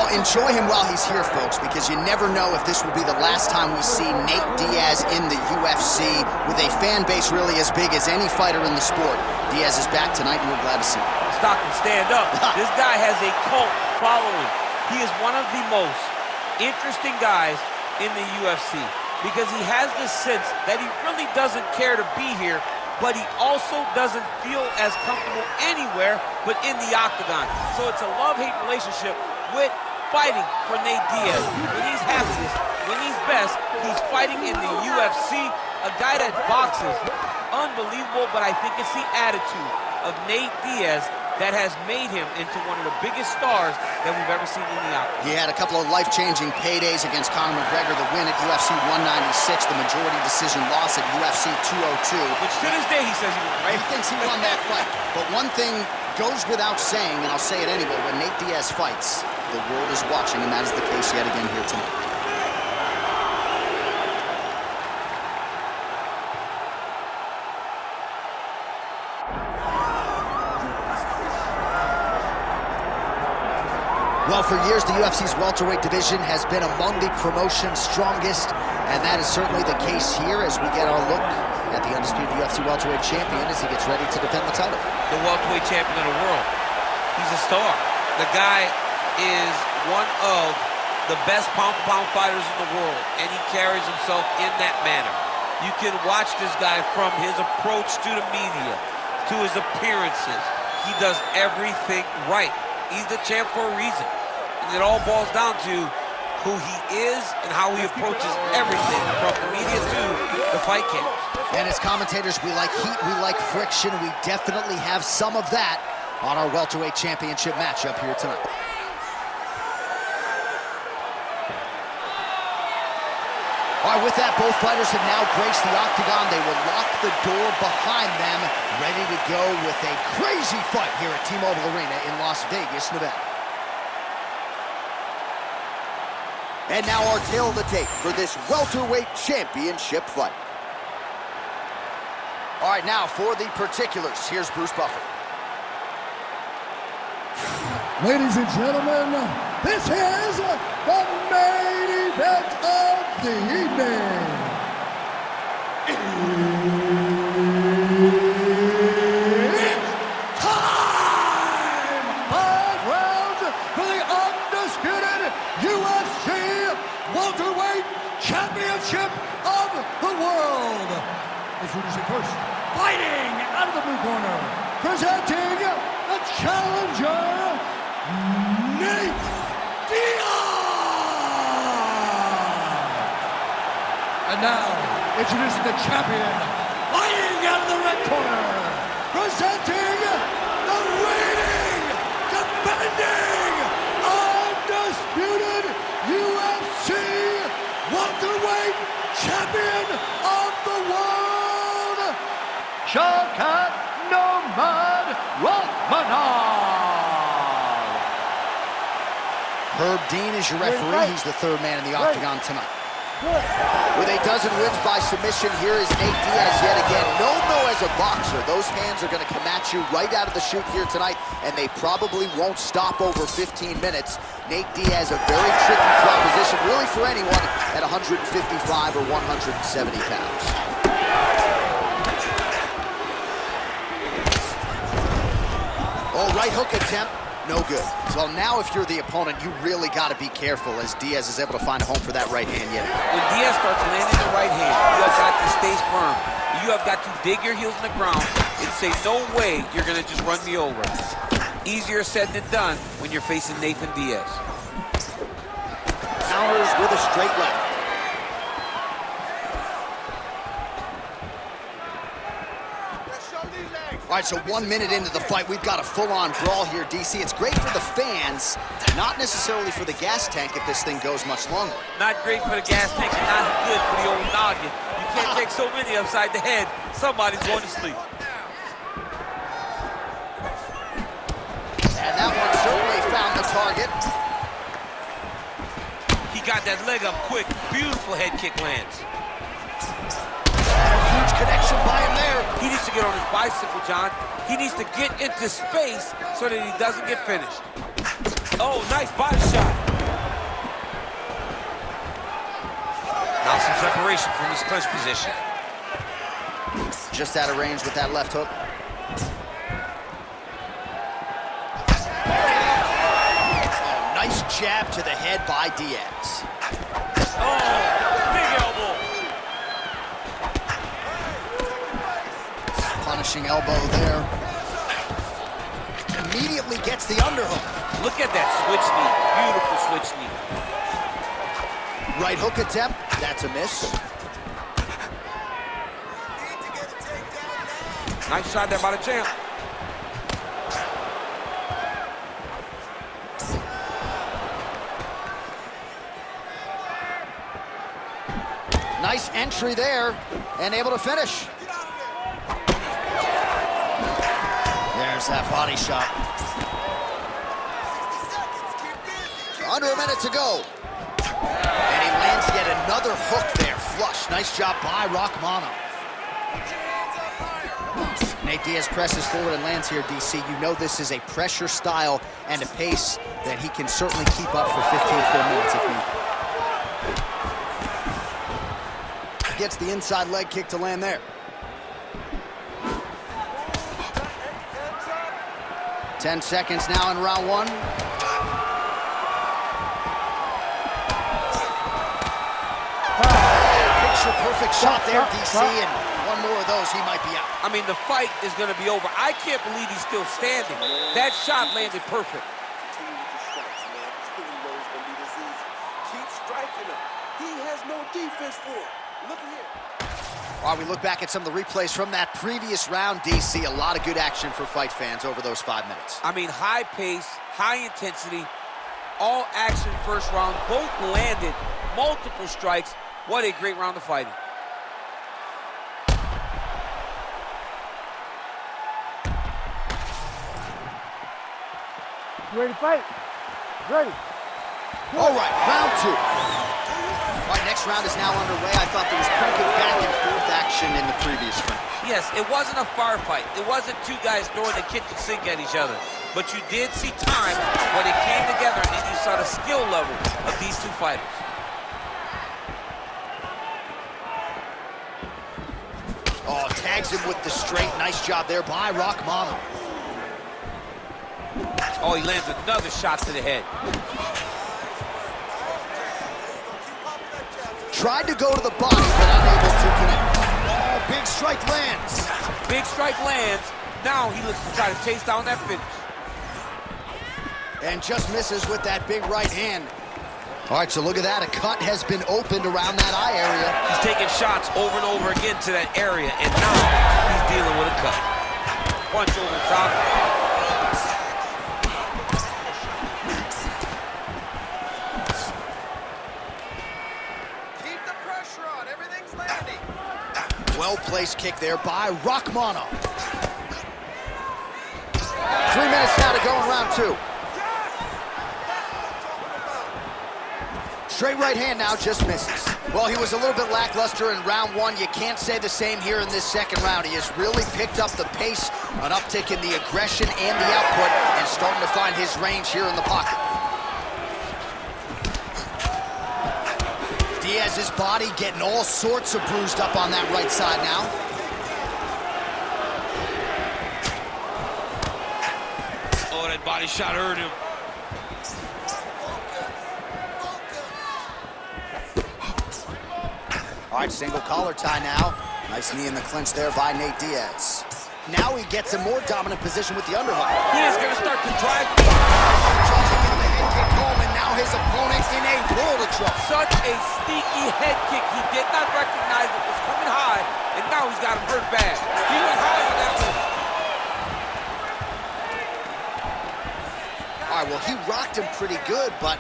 Well, enjoy him while he's here, folks, because you never know if this will be the last time we see Nate Diaz in the UFC with a fan base really as big as any fighter in the sport. Diaz is back tonight, and we're glad to see him. Stockton, stand up. This guy has a cult following. He is one of the most interesting guys in the UFC because he has this sense that he really doesn't care to be here, but he also doesn't feel as comfortable anywhere but in the octagon. So it's a love-hate relationship with fighting for Nate Diaz. When he's happiest, when he's best, he's fighting in the UFC. A guy that boxes, unbelievable, but I think it's the attitude of Nate Diaz that has made him into one of the biggest stars that we've ever seen in the octagon. He had a couple of life-changing paydays against Conor McGregor, the win at UFC 196, the majority decision loss at UFC 202. Which to this day he says he won, right? He thinks he won that fight. But one thing goes without saying, and I'll say it anyway, when Nate Diaz fights, the world is watching, and that is the case yet again here tonight. Well, for years, the UFC's welterweight division has been among the promotion's strongest, and that is certainly the case here as we get our look at the undisputed UFC welterweight champion as he gets ready to defend the title. The welterweight champion of the world. He's a star. The guy is one of the best pound-for-pound fighters in the world, and he carries himself in that manner. You can watch this guy from his approach to the media, to his appearances. He does everything right. He's the champ for a reason. And it all boils down to who he is and how he approaches everything from the media to the fight camps. And as commentators, we like heat, we like friction. We definitely have some of that on our welterweight championship matchup here tonight. All right, with that, both fighters have now graced the octagon. They will lock the door behind them, ready to go with a crazy fight here at T-Mobile Arena in Las Vegas, Nevada. And now our tale of the tape for this welterweight championship fight. All right, now for the particulars, here's Bruce Buffer. Ladies and gentlemen, this is the main event of the evening. It's time! 5 rounds for the undisputed UFC welterweight championship of the world. Introducing first, fighting out of the blue corner, presenting the challenger, Nate Diaz! And now, introducing the champion, fighting out of the red corner, presenting the reigning, defending, undisputed UFC welterweight champion of the world, Shavkat Rakhmonov! Herb Dean is your referee. He's the third man in the octagon tonight. With a dozen wins by submission, here is Nate Diaz yet again. No as a boxer. Those hands are going to come at you right out of the chute here tonight, and they probably won't stop over 15 minutes. Nate Diaz, a very tricky proposition, really for anyone at 155 or 170 pounds. Oh, right hook attempt. No good. Well, now if you're the opponent, you really got to be careful as Diaz is able to find a home for that right hand yet. When Diaz starts landing the right hand, you have got to stay firm. You have got to dig your heels in the ground and say, no way you're going to just run me over. Easier said than done when you're facing Nathan Diaz. Counters with a straight left. All right, so 1 minute into the fight, we've got a full-on brawl here, DC. It's great for the fans, not necessarily for the gas tank if this thing goes much longer. Not great for the gas tank and not good for the old noggin. You can't take so many upside the head. Somebody's going to sleep. And that one certainly found the target. He got that leg up quick. Beautiful head kick lands. Huge connection by him there. He needs to get on his bicycle, John. He needs to get into space so that he doesn't get finished. Oh, nice body shot. separation from his clinch position. Just out of range with that left hook. Oh, nice jab to the head by Diaz. Oh, big elbow. Punishing elbow there. Immediately gets the underhook. Look at that switch knee. Beautiful switch knee. Right hook attempt. That's a miss. Nice shot there by the champ. Nice entry there, and able to finish. There's that body shot. Under a minute to go. And he lands yet another hook there, flush. Nice job by Rakhmonov. Nate Diaz presses forward and lands here, DC. You know this is a pressure style and a pace that he can certainly keep up for 15 full minutes if he gets the inside leg kick to land there. 10 seconds now in round one. Picture-perfect shot there, DC, and one more of those, he might be out. I mean, the fight is going to be over. I can't believe he's still standing. That shot landed perfect. Continue with the strikes, man. He knows when the disease. Keep striking him. He has no defense for it. Look here. While we look back at some of the replays from that previous round, DC, a lot of good action for fight fans over those 5 minutes. I mean, high pace, high intensity, all action first round. Both landed multiple strikes. What a great round of fighting. You ready to fight? Ready. All right, round two. All right, next round is now underway. I thought there was pretty good back and forth action in the previous round. Yes, it wasn't a firefight. It wasn't two guys throwing the kitchen sink at each other. But you did see time when it came together, and you saw the skill level of these two fighters. Oh, tags him with the straight. Nice job there by Rakhmonov. Oh, he lands another shot to the head. Tried to go to the body, but unable to connect. Oh, big strike lands. Big strike lands. Now he looks to try to chase down that finish. And just misses with that big right hand. All right, so look at that. A cut has been opened around that eye area. He's taking shots over and over again to that area, and now he's dealing with a cut. Punch over the top. Keep the pressure on. Everything's landing. Well-placed kick there by Rakhmonov. 3 minutes now to go in round two. Straight right hand now, just misses. Well, he was a little bit lackluster in round one. You can't say the same here in this second round. He has really picked up the pace, an uptick in the aggression and the output, and starting to find his range here in the pocket. Diaz's body getting all sorts of bruised up on that right side now. Oh, that body shot hurt him. All right, single collar tie now. Nice knee in the clinch there by Nate Diaz. Now he gets a more dominant position with the underhook. He is going to start to drive. Charging into the head kick home, and now his opponent in a world of trouble. Such a sneaky head kick. He did not recognize it was coming high, and now he's got him hurt bad. He went high on that one. All right, well, he rocked him pretty good, but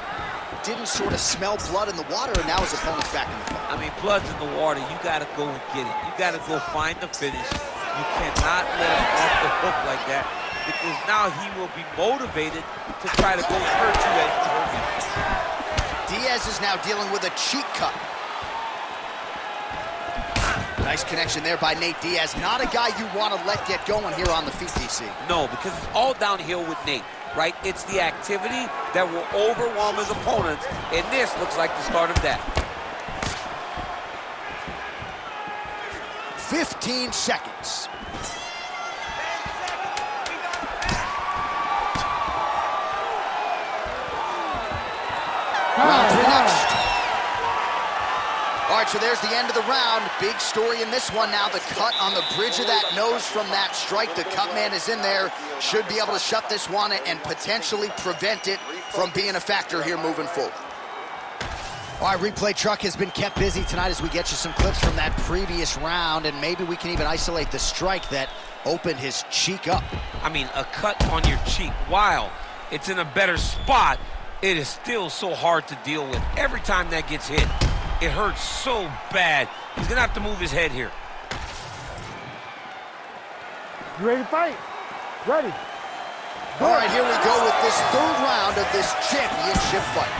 didn't sort of smell blood in the water, and now his opponent's back in the fight. I mean, blood's in the water. You got to go and get it. You got to go find the finish. You cannot let him off the hook like that, because now he will be motivated to try to go and hurt you as you hurt him. Diaz is now dealing with a cheek cut. Nice connection there by Nate Diaz. Not a guy you want to let get going here on the feet, DC. No, because it's all downhill with Nate, right? It's the activity that will overwhelm his opponents, and this looks like the start of that. 15 seconds. Round 3 next. All right, so there's the end of the round. Big story in this one now. The cut on the bridge of that nose from that strike. The cut man is in there. Should be able to shut this one and potentially prevent it from being a factor here moving forward. All right, replay truck has been kept busy tonight as we get you some clips from that previous round, and maybe we can even isolate the strike that opened his cheek up. I mean, a cut on your cheek, while it's in a better spot, it is still so hard to deal with. Every time that gets hit, it hurts so bad. He's gonna have to move his head here. You ready to fight? Ready. All right, here we go with this third round of this championship fight.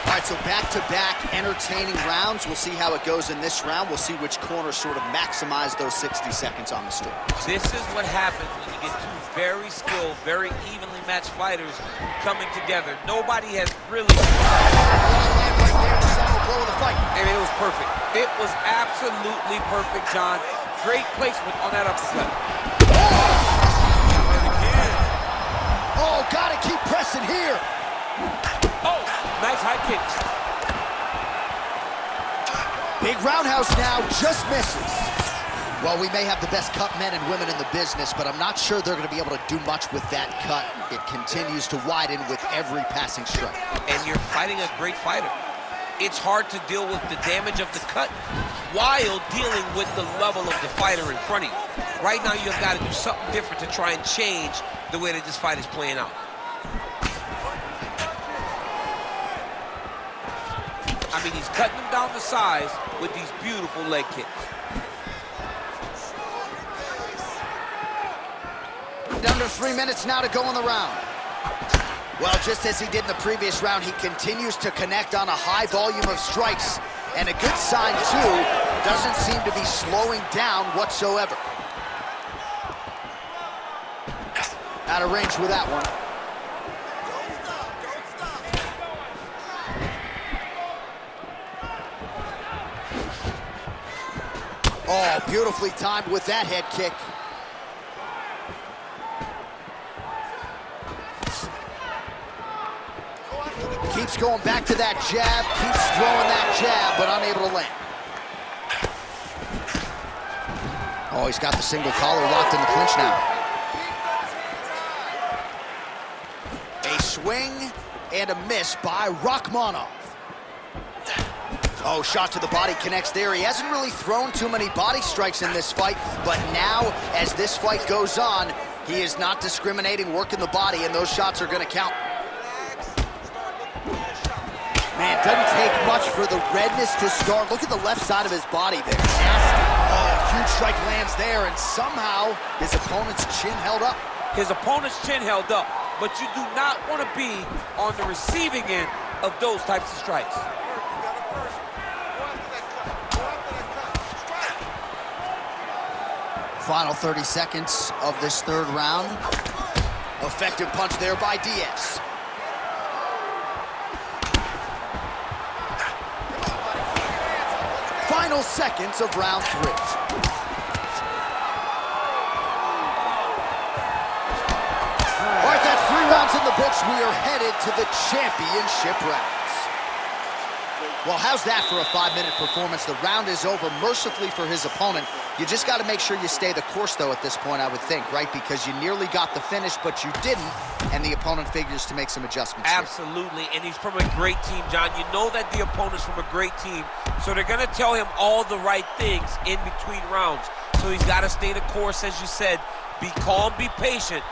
All right, so back-to-back entertaining rounds. We'll see how it goes in this round. We'll see which corner sort of maximize those 60 seconds on the stool. This is what happens when you get two very skilled, very evenly matched fighters coming together. Nobody has really... Blow of the fight. I mean, it was perfect. It was absolutely perfect, John. Great placement on that uppercut. Oh, gotta keep pressing here. Oh, nice high kick. Big roundhouse now, just misses. Well, we may have the best cut men and women in the business, but I'm not sure they're going to be able to do much with that cut. It continues to widen with every passing strike. And you're fighting a great fighter. It's hard to deal with the damage of the cut while dealing with the level of the fighter in front of you. Right now, you've got to do something different to try and change the way that this fight is playing out. I mean, he's cutting him down to size with these beautiful leg kicks. Under 3 minutes now to go in the round. Well, just as he did in the previous round, he continues to connect on a high volume of strikes. And a good sign, too, doesn't seem to be slowing down whatsoever. Out of range with that one. Oh, beautifully timed with that head kick. Keeps going back to that jab, keeps throwing that jab, but unable to land. Oh, he's got the single collar locked in the clinch now. A swing and a miss by Rakhmonov. Oh, shot to the body connects there. He hasn't really thrown too many body strikes in this fight, but now, as this fight goes on, he is not discriminating, working the body, and those shots are going to count. Man, it doesn't take much for the redness to start. Look at the left side of his body there. Nasty. Oh, huge strike lands there, and somehow his opponent's chin held up. His opponent's chin held up, but you do not want to be on the receiving end of those types of strikes. Final 30 seconds of this third round. Effective punch there by Diaz. Final seconds of round 3. All right, that's 3 rounds in the books. We are headed to the championship rounds. Well, how's that for a 5-minute performance? The round is over mercifully for his opponent. You just got to make sure you stay the course, though, at this point, I would think, right? Because you nearly got the finish, but you didn't, and the opponent figures to make some adjustments. Absolutely, and he's from a great team, John. You know that the opponent's from a great team, so they're going to tell him all the right things in between rounds. So he's got to stay the course, as you said. Be calm, be patient.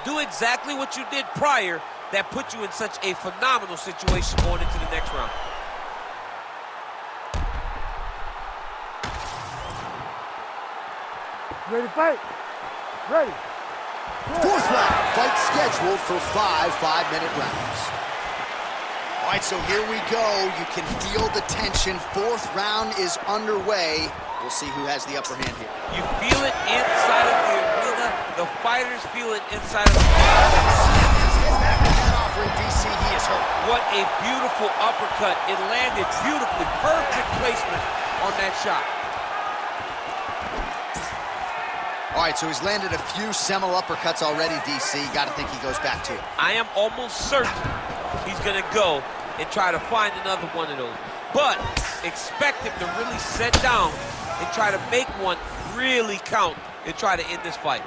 Do exactly what you did prior that put you in such a phenomenal situation going into the next round. Ready to fight? Ready. Fourth round, fight scheduled for 5 5-minute rounds. All right, so here we go. You can feel the tension. Fourth round is underway. We'll see who has the upper hand here. You feel it inside of the arena. The fighters feel it inside of the arena. DC, he is hurt. What a beautiful uppercut. It landed beautifully. Perfect placement on that shot. All right, so he's landed a few seminal uppercuts already, DC. Got to think he goes back to it. I am almost certain he's going to go and try to find another one of those. But expect him to really sit down and try to make one really count and try to end this fight.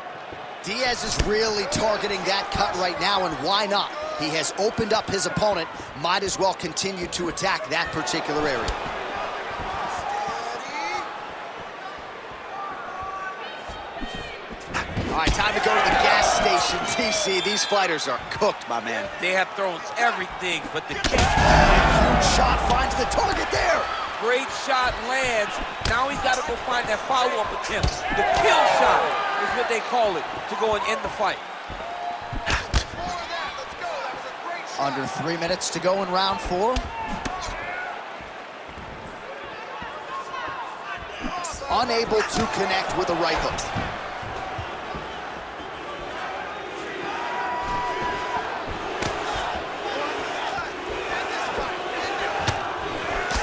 Diaz is really targeting that cut right now, and why not? He has opened up his opponent. Might as well continue to attack that particular area. All right, time to go to the gas station, TC. These fighters are cooked, my man. They have thrown everything but the kick. Huge shot finds the target there. Great shot lands. Now he's got to go find that follow-up attempt. The kill shot is what they call it, to go and end the fight. Under 3 minutes to go in round 4. Unable to connect with a right hook.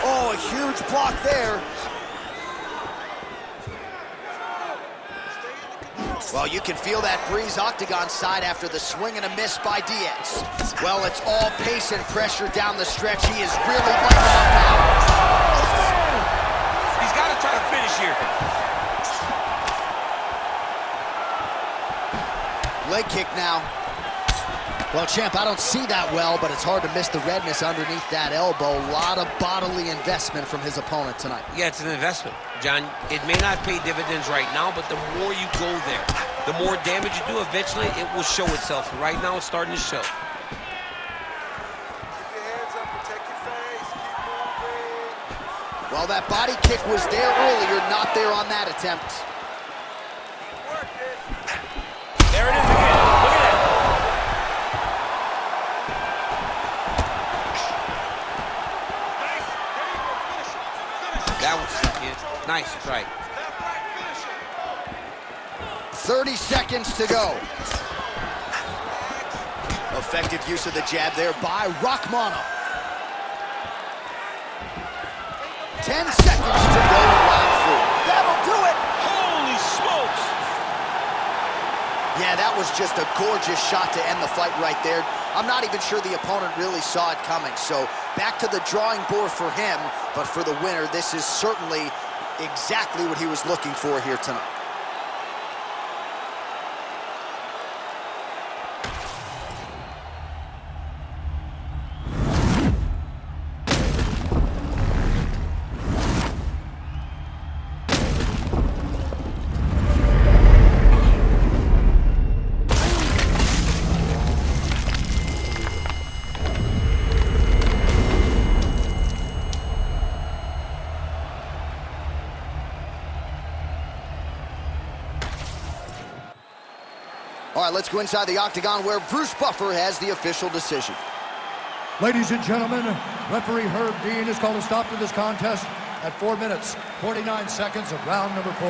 Oh, a huge block there. Well, you can feel that breeze octagon side after the swing and a miss by Diaz. Well, it's all pace and pressure down the stretch. He is really lighting up now. He's got to try to finish here. Leg kick now. Well, champ, I don't see that well, but it's hard to miss the redness underneath that elbow. A lot of bodily investment from his opponent tonight. Yeah, it's an investment, John. It may not pay dividends right now, but the more you go there, the more damage you do, eventually it will show itself. Right now, it's starting to show. Keep your hands up, protect your face, keep moving. Well, that body kick was there earlier, not there on that attempt. Work it. There it is again. Look at that. That was it. Nice strike. 30 seconds to go. Effective use of the jab there by Rakhmonov. 10 seconds to go in round 4. That'll do it. Holy smokes. Yeah, that was just a gorgeous shot to end the fight right there. I'm not even sure the opponent really saw it coming. So back to the drawing board for him. But for the winner, this is certainly exactly what he was looking for here tonight. All right, let's go inside the octagon where Bruce Buffer has the official decision. Ladies and gentlemen, referee Herb Dean has called a stop to this contest at 4 minutes, 49 seconds of round number 4.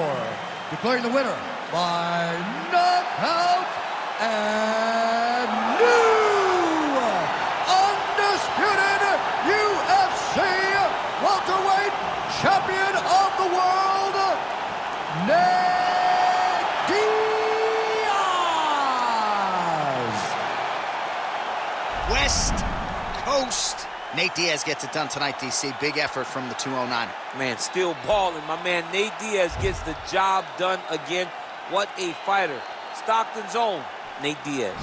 Declaring the winner by knockout and new undisputed UFC welterweight champion of the world, Diaz. West Coast. Nate Diaz gets it done tonight, DC. Big effort from the 209. Man, still balling. My man Nate Diaz gets the job done again. What a fighter. Stockton's own Nate Diaz.